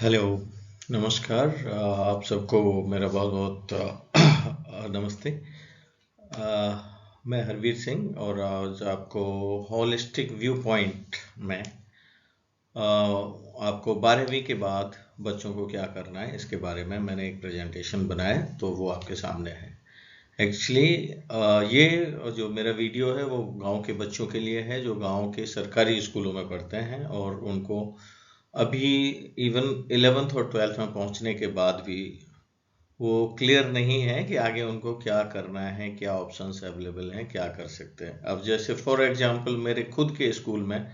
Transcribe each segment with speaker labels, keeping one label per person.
Speaker 1: Hello, नमस्कार। आप सबको मेरा बहुत बहुत नमस्ते। मैं हरवीर सिंह और आज आपको होलिस्टिक व्यू पॉइंट में आपको 12वीं के बाद बच्चों को क्या करना है इसके बारे में मैंने एक प्रेजेंटेशन बनाया, तो वो आपके सामने है। एक्चुअली ये जो मेरा वीडियो है वो गांव के बच्चों के लिए है जो गांव के सरकारी स्कूलों में पढ़ते हैं और उनको अभी इवन 11th और 12th में पहुंचने के बाद भी वो क्लियर नहीं है कि आगे उनको क्या करना है, क्या ऑप्शंस अवेलेबल हैं, क्या कर सकते हैं। अब जैसे फॉर एग्जांपल मेरे खुद के स्कूल में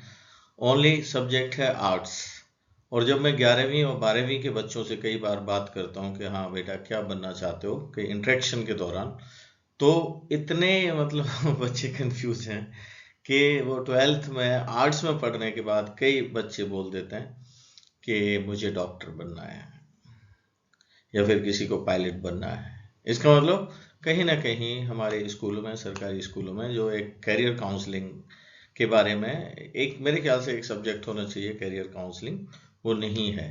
Speaker 1: ओनली सब्जेक्ट है आर्ट्स, और जब मैं 11वीं और 12वीं के बच्चों से कई बार बात करता हूँ कि हाँ बेटा क्या बनना चाहते हो, कि इंटरेक्शन के दौरान, तो इतने मतलब बच्चे कंफ्यूज हैं कि वो 12th में आर्ट्स में पढ़ने के बाद कई बच्चे बोल देते हैं कि मुझे डॉक्टर बनना है या फिर किसी को पायलट बनना है। इसका मतलब कहीं ना कहीं हमारे स्कूलों में, सरकारी स्कूलों में जो एक करियर काउंसलिंग के बारे में एक मेरे ख्याल से एक सब्जेक्ट होना चाहिए, करियर काउंसलिंग, वो नहीं है।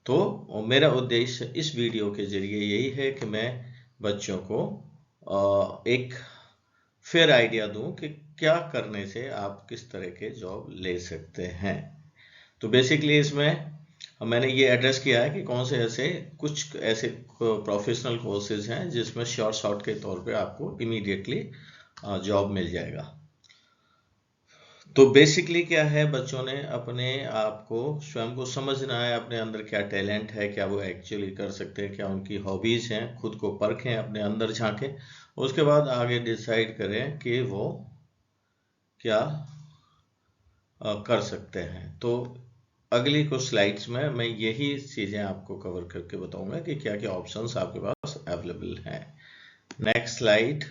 Speaker 1: तो मेरा उद्देश्य इस वीडियो के जरिए यही है कि मैं बच्चों को एक फेयर आइडिया दूं कि क्या करने से आप किस तरह के जॉब ले सकते हैं। तो बेसिकली इसमें मैंने ये एड्रेस किया है कि कौन से कुछ ऐसे प्रोफेशनल कोर्सेज हैं जिसमें शॉर्ट के तौर पे आपको इमीडिएटली जॉब मिल जाएगा। तो बेसिकली क्या है, बच्चों ने अपने आप को स्वयं को समझना है, अपने अंदर क्या टैलेंट है, क्या वो एक्चुअली कर सकते हैं, क्या उनकी हॉबीज हैं, खुद को परखें, अपने अंदर झांकें, उसके बाद आगे डिसाइड करें कि वो क्या कर सकते हैं। तो अगली कुछ स्लाइड्स में मैं यही चीजें आपको कवर करके बताऊंगा कि क्या क्या ऑप्शंस आपके पास अवेलेबल हैं। Next slide.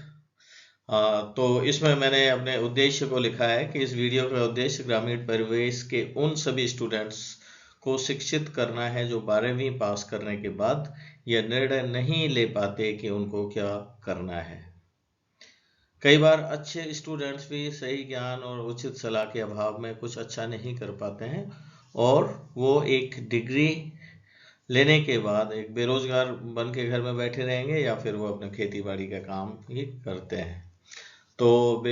Speaker 1: तो इसमें मैंने अपने उद्देश्य को लिखा है कि इस वीडियो का उद्देश्य ग्रामीण परिवेश के उन सभी स्टूडेंट्स को शिक्षित करना है जो 12वीं पास करने के बाद यह निर्णय नहीं ले पाते कि उनको क्या करना है। कई बार अच्छे स्टूडेंट्स भी सही ज्ञान और उचित सलाह के अभाव में कुछ अच्छा नहीं कर पाते हैं और वो एक डिग्री लेने के बाद एक बेरोजगार बन के घर में बैठे रहेंगे या फिर वो अपने खेती बाड़ी का काम ही करते हैं। तो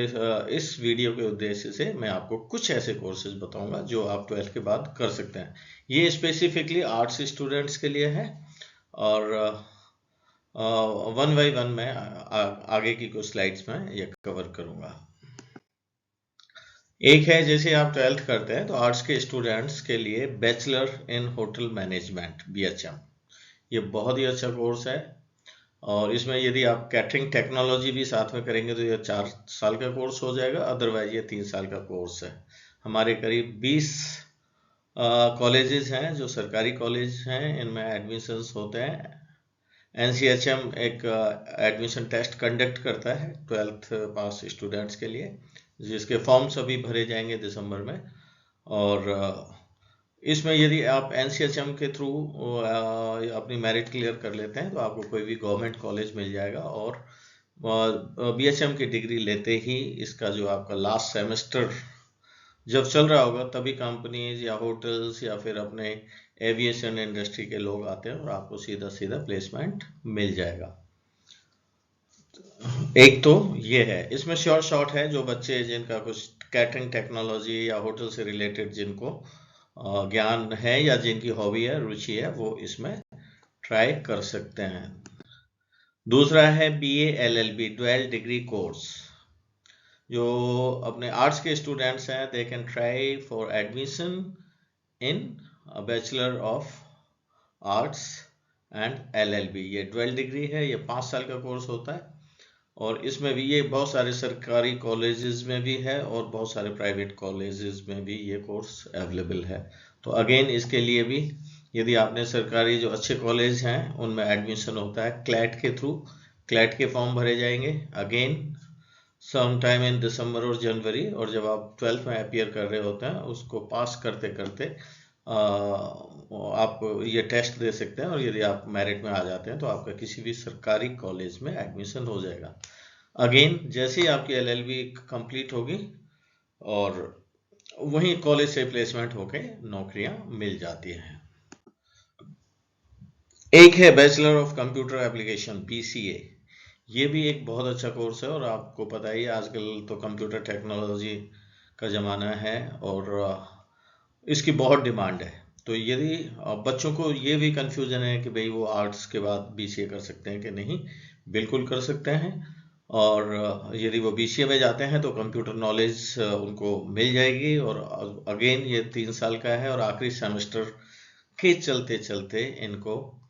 Speaker 1: इस वीडियो के उद्देश्य से मैं आपको कुछ ऐसे कोर्सेज बताऊंगा जो आप 12th के बाद कर सकते हैं। ये स्पेसिफिकली आर्ट्स स्टूडेंट्स के लिए है और वन बाई वन मैं आगे की कुछ स्लाइड्स में ये कवर करूंगा। एक है, जैसे आप 12th करते हैं तो आर्ट्स के स्टूडेंट्स के लिए bachelor in hotel management BHM, ये बहुत ही अच्छा कोर्स है। और इसमें यदि आप कैटरिंग टेक्नोलॉजी भी साथ में करेंगे तो ये 4 साल का कोर्स हो जाएगा, अदरवाइज ये 3 साल का कोर्स है। हमारे करीब 20 कॉलेजेस हैं जो सरकारी कॉलेज हैं, इनमें एडमिशन्स होते हैं। NCHM एक एडमिशन टेस्ट कंडक्ट करता है 12th पास स्टूडेंट्स के लिए, जिसके फॉर्म्स अभी भरे जाएंगे दिसंबर में। और इसमें यदि आप NCHM के थ्रू अपनी मेरिट क्लियर कर लेते हैं तो आपको कोई भी गवर्नमेंट कॉलेज मिल जाएगा और BHM की डिग्री लेते ही इसका जो आपका लास्ट सेमेस्टर जब चल रहा होगा तभी कंपनीज या होटल्स या फिर अपने एविएशन इंडस्ट्री के लोग आते हैं और आपको सीधा सीधा प्लेसमेंट मिल जाएगा। एक तो ये है, इसमें शॉर्ट है जो बच्चे जिनका कुछ कैटरिंग टेक्नोलॉजी या होटल से रिलेटेड जिनको ज्ञान है या जिनकी हॉबी है, रुचि है, वो इसमें ट्राई कर सकते हैं। दूसरा है BA LLB dual degree course, जो अपने आर्ट्स के स्टूडेंट्स हैं they can try for admission in bachelor of arts and LLB। ये ड्वेल डिग्री है, ये 5 साल का कोर्स होता है और इसमें भी ये बहुत सारे सरकारी कॉलेजेस में भी है और बहुत सारे प्राइवेट कॉलेजेस में भी ये कोर्स अवेलेबल है। तो अगेन इसके लिए भी यदि आपने सरकारी जो अच्छे कॉलेज हैं उनमें एडमिशन होता है क्लैट के थ्रू, क्लैट के फॉर्म भरे जाएंगे अगेन सम टाइम इन दिसंबर और जनवरी, और जब आप 12th में अपीयर कर रहे होते हैं उसको पास करते करते आप ये टेस्ट दे सकते हैं और यदि आप मेरिट में आ जाते हैं तो आपका किसी भी सरकारी कॉलेज में एडमिशन हो जाएगा। अगेन जैसे ही आपकी LLB कंप्लीट होगी और वहीं कॉलेज से प्लेसमेंट होके नौकरियां मिल जाती हैं। एक है bachelor of computer application, BCA। ये भी एक बहुत अच्छा कोर्स है, और आपको पता ही है आजकल तो कंप्यूटर टेक्नोलॉजी का ज़माना है और इसकी बहुत डिमांड है। तो यदि बच्चों को ये भी कंफ्यूजन है कि भाई वो आर्ट्स के बाद BCA कर सकते हैं कि नहीं, बिल्कुल कर सकते हैं। और यदि वो BCA में जाते हैं तो कंप्यूटर नॉलेज उनको मिल जाएगी, और अगेन ये 3 साल का है, और आखिरी सेमेस्टर के चलते चलते इनको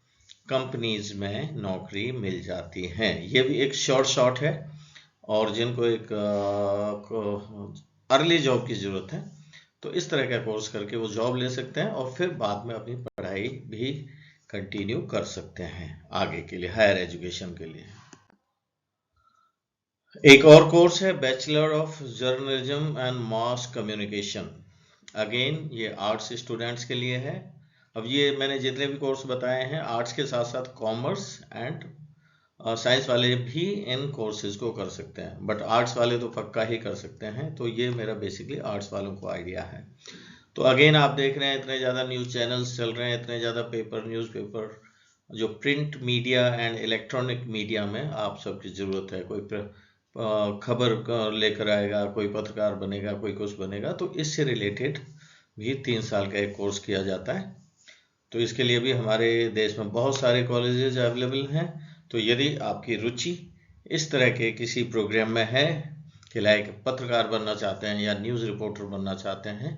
Speaker 1: कंपनीज में नौकरी मिल जाती है। ये भी एक शॉर्ट है, और जिनको एक अर्ली जॉब की ज़रूरत है तो इस तरह का कोर्स करके वो जॉब ले सकते हैं, और फिर बाद में अपनी पढ़ाई भी कंटिन्यू कर सकते हैं आगे के लिए, हायर एजुकेशन के लिए। एक और कोर्स है bachelor of journalism and mass communication. Again ये आर्ट्स स्टूडेंट्स के लिए है। अब ये मैंने जितने भी कोर्स बताए हैं आर्ट्स के साथ साथ कॉमर्स एंड साइंस वाले भी इन कोर्सेज को कर सकते हैं, बट आर्ट्स वाले तो पक्का ही कर सकते हैं। तो ये मेरा बेसिकली आर्ट्स वालों को आइडिया है। तो अगेन आप देख रहे हैं इतने ज़्यादा न्यूज़ चैनल्स चल रहे हैं, इतने ज़्यादा न्यूज़पेपर, जो print media and electronic media में आप सबकी ज़रूरत है। कोई खबर लेकर आएगा, कोई पत्रकार बनेगा, कोई कुछ बनेगा, तो इससे रिलेटेड भी 3 साल का एक कोर्स किया जाता है। तो इसके लिए भी हमारे देश में बहुत सारे कॉलेजेस अवेलेबल हैं। तो यदि आपकी रुचि इस तरह के किसी प्रोग्राम में है कि लाइक पत्रकार बनना चाहते हैं या न्यूज़ रिपोर्टर बनना चाहते हैं,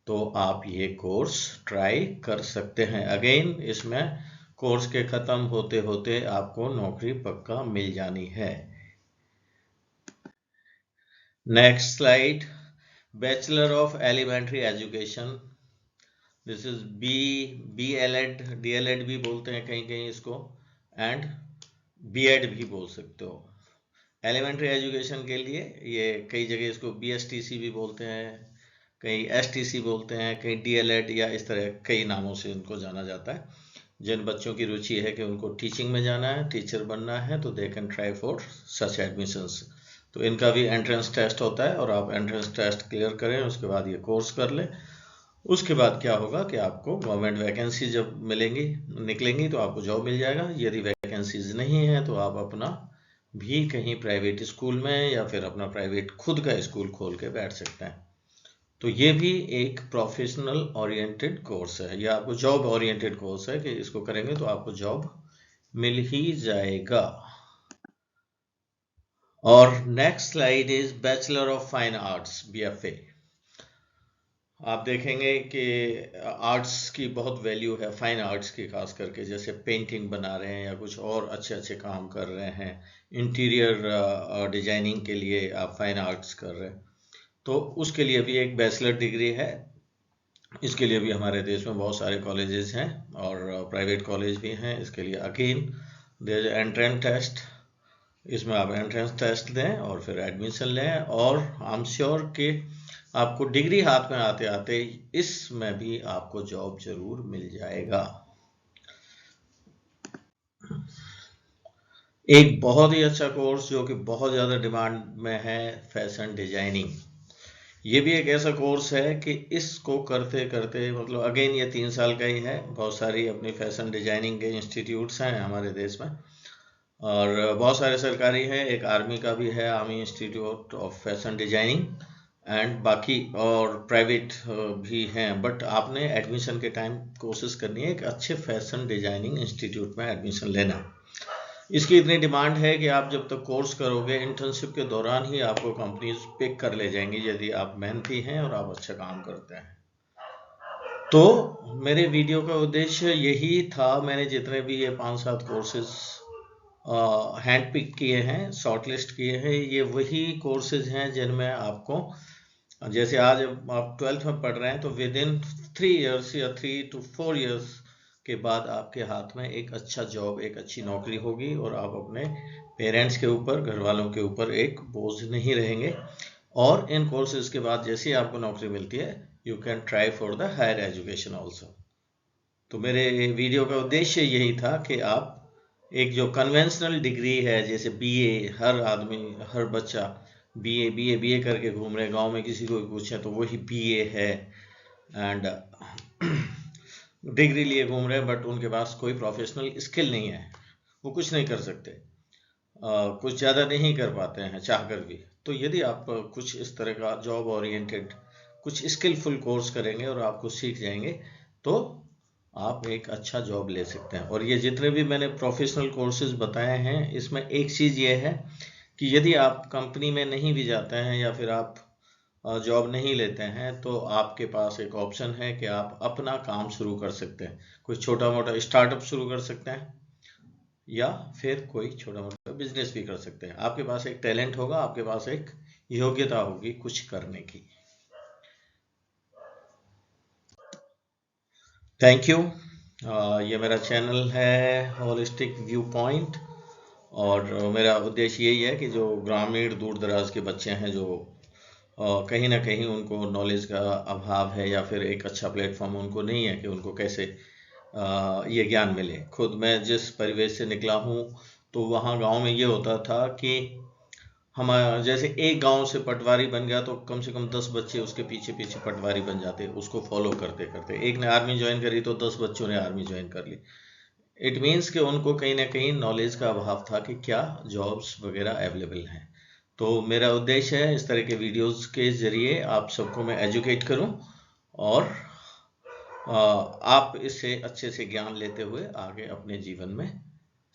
Speaker 1: तो आप ये कोर्स ट्राई कर सकते हैं। अगेन इसमें कोर्स के ख़त्म होते होते आपको नौकरी पक्का मिल जानी है। Next slide, bachelor of elementary education. This is BLED, DLED भी बोलते हैं कहीं कहीं इसको, एंड BEd भी बोल सकते हो। एलिमेंट्री एजुकेशन के लिए ये कई जगह इसको BSTC भी बोलते हैं, कहीं STC बोलते हैं, कहीं DLED, या इस तरह कई नामों से इनको जाना जाता है। जिन बच्चों की रुचि है कि उनको टीचिंग में जाना है, टीचर बनना है, तो दे can try for such admissions. तो इनका भी एंट्रेंस टेस्ट होता है, और आप एंट्रेंस टेस्ट क्लियर करें, उसके बाद ये कोर्स कर लें। उसके बाद क्या होगा कि आपको गवर्नमेंट वैकेंसी जब निकलेंगी तो आपको जॉब मिल जाएगा। यदि वैकेंसीज नहीं है तो आप अपना भी कहीं प्राइवेट स्कूल में या फिर अपना प्राइवेट खुद का स्कूल खोल के बैठ सकते हैं। तो ये भी एक प्रोफेशनल ओरिएंटेड कोर्स है, या आपको जॉब ओरिएंटेड कोर्स है कि इसको करेंगे तो आपको जॉब मिल ही जाएगा। और next slide is bachelor of fine arts, BFA। आप देखेंगे कि आर्ट्स की बहुत वैल्यू है, फाइन आर्ट्स की खास करके, जैसे पेंटिंग बना रहे हैं या कुछ और अच्छे अच्छे काम कर रहे हैं, इंटीरियर डिजाइनिंग के लिए आप फाइन आर्ट्स कर रहे हैं, तो उसके लिए भी एक बैचलर डिग्री है। इसके लिए भी हमारे देश में बहुत सारे कॉलेजेस हैं और प्राइवेट कॉलेज भी हैं। इसके लिए again there is entrance test, इसमें आप एंट्रेंस टेस्ट दें और फिर एडमिशन लें, और आई एम श्योर कि आपको डिग्री हाथ में आते आते इसमें भी आपको जॉब जरूर मिल जाएगा। एक बहुत ही अच्छा कोर्स जो कि बहुत ज़्यादा डिमांड में है, फैशन डिजाइनिंग। ये भी एक ऐसा कोर्स है कि इसको करते करते, मतलब अगेन ये 3 साल का ही है। बहुत सारी अपनी फैशन डिजाइनिंग के इंस्टीट्यूट्स हैं हमारे देश में, और बहुत सारे सरकारी हैं, एक आर्मी का भी है, army institute of fashion designing, and बाकी और प्राइवेट भी हैं। बट आपने एडमिशन के टाइम कोशिश करनी है एक अच्छे फैशन डिजाइनिंग इंस्टीट्यूट में एडमिशन लेना। इसकी इतनी डिमांड है कि आप जब तक कोर्स करोगे, इंटर्नशिप के दौरान ही आपको कंपनीज पिक कर ले जाएंगी यदि आप मेहनती हैं और आप अच्छा काम करते हैं। तो मेरे वीडियो का उद्देश्य यही था। मैंने जितने भी ये 5-7 कोर्सेज हैंड पिक किए हैं, शॉर्टलिस्ट किए हैं, ये वही कोर्सेज हैं जिनमें आपको, जैसे आज आप 12th में पढ़ रहे हैं, तो विद इन 3 इयर्स या 3 to 4 इयर्स के बाद आपके हाथ में एक अच्छा जॉब, एक अच्छी नौकरी होगी, और आप अपने पेरेंट्स के ऊपर, घर वालों के ऊपर एक बोझ नहीं रहेंगे। और इन कोर्सेज के बाद जैसे ही आपको नौकरी मिलती है, you can try for the higher education also. तो मेरे वीडियो का उद्देश्य यही था कि आप एक जो कन्वेंशनल डिग्री है, जैसे BA, हर आदमी, हर बच्चा BA करके घूम रहे, गांव में किसी को भी पूछें तो वही BA है, एंड डिग्री लिए घूम रहे हैं बट उनके पास कोई प्रोफेशनल स्किल नहीं है, वो कुछ नहीं कर सकते, कुछ ज़्यादा नहीं कर पाते हैं चाहकर भी। तो यदि आप कुछ इस तरह का जॉब ओरिएंटेड कुछ स्किलफुल कोर्स करेंगे और आपको सीख जाएंगे तो आप एक अच्छा जॉब ले सकते हैं। और ये जितने भी मैंने प्रोफेशनल कोर्सेज बताए हैं इसमें एक चीज़ ये है कि यदि आप कंपनी में नहीं भी जाते हैं या फिर आप जॉब नहीं लेते हैं तो आपके पास एक ऑप्शन है कि आप अपना काम शुरू कर सकते हैं, कोई छोटा मोटा स्टार्टअप शुरू कर सकते हैं या फिर कोई छोटा मोटा बिजनेस भी कर सकते हैं। आपके पास एक टैलेंट होगा, आपके पास एक योग्यता होगी कुछ करने की। Thank you. ये मेरा चैनल है होलिस्टिक व्यू पॉइंट और मेरा उद्देश्य यही है कि जो ग्रामीण दूर दराज के बच्चे हैं जो कहीं ना कहीं उनको नॉलेज का अभाव है या फिर एक अच्छा प्लेटफॉर्म उनको नहीं है कि उनको कैसे ये ज्ञान मिले। खुद मैं जिस परिवेश से निकला हूँ तो वहाँ गांव में ये होता था कि हम जैसे एक गांव से पटवारी बन गया तो कम से कम 10 बच्चे उसके पीछे पीछे पटवारी बन जाते, उसको फॉलो करते करते। एक ने आर्मी ज्वाइन करी तो 10 बच्चों ने आर्मी ज्वाइन कर ली। इट मीन्स कि उनको कहीं ना कहीं नॉलेज का अभाव था कि क्या जॉब्स वगैरह अवेलेबल हैं। तो मेरा उद्देश्य है इस तरह के वीडियोस के जरिए आप सबको मैं एजुकेट करूं और आप इससे अच्छे से ज्ञान लेते हुए आगे अपने जीवन में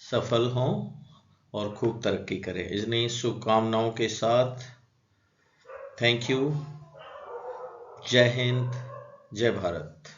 Speaker 1: सफल हों और खूब तरक्की करें। इन्हीं शुभकामनाओं के साथ थैंक यू। जय हिंद, जय भारत।